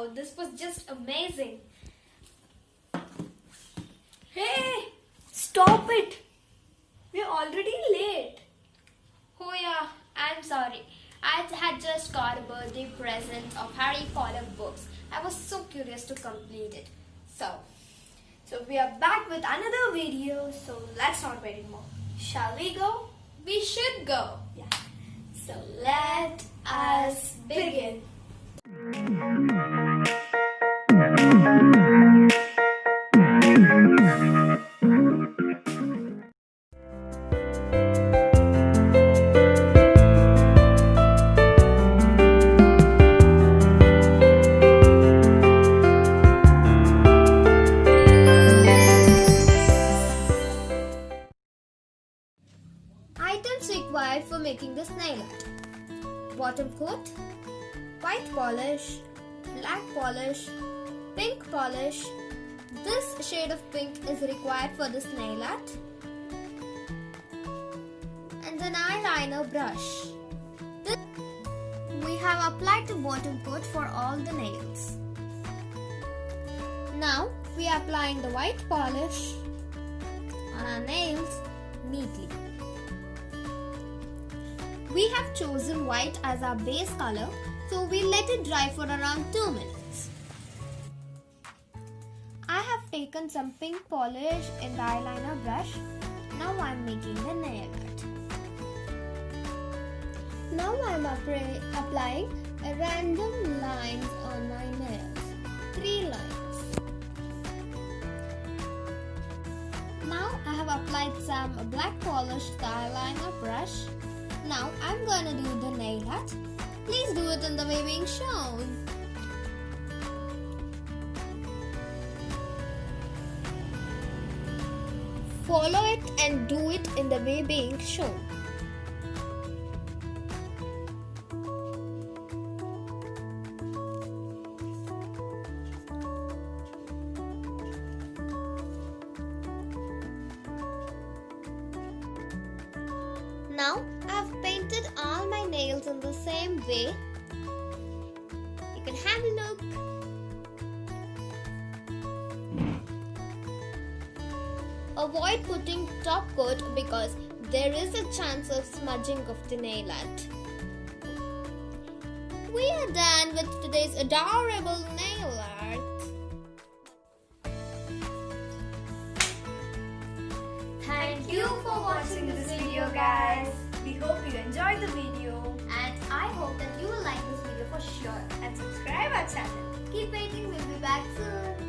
Wow, this was just amazing. Hey, stop it. We're already late. Oh yeah, I'm sorry. I had just got a birthday present of Harry Potter books. I was so curious to complete it. So we are back with another video. So let's not wait anymore. Shall we go? We should go. Yeah. So let us begin. Items required for making this nail art. Bottom coat, white polish, black polish, pink polish. This shade of pink is required for this nail art. And an eyeliner brush. We have applied the bottom coat for all the nails. Now we are applying the white polish on our nails neatly. We have chosen white as our base color, so we'll let it dry for around 2 minutes. I have taken some pink polish in the eyeliner brush. Now I'm making the nail art. Now I'm applying random lines on my nails. 3 lines. Now I have applied some black polish to the eyeliner brush. Now I'm gonna do the nail art. Please do it in the way being shown. Follow it and do it in the way being shown. Now I have painted all my nails in the same way. You can have a look. Avoid putting top coat because there is a chance of smudging of the nail art. We are done with today's adorable nail art. Thank you for watching this video, guys. We hope you enjoyed the video. And I hope that you will like this video for sure. And subscribe our channel. Keep waiting, we'll be back soon.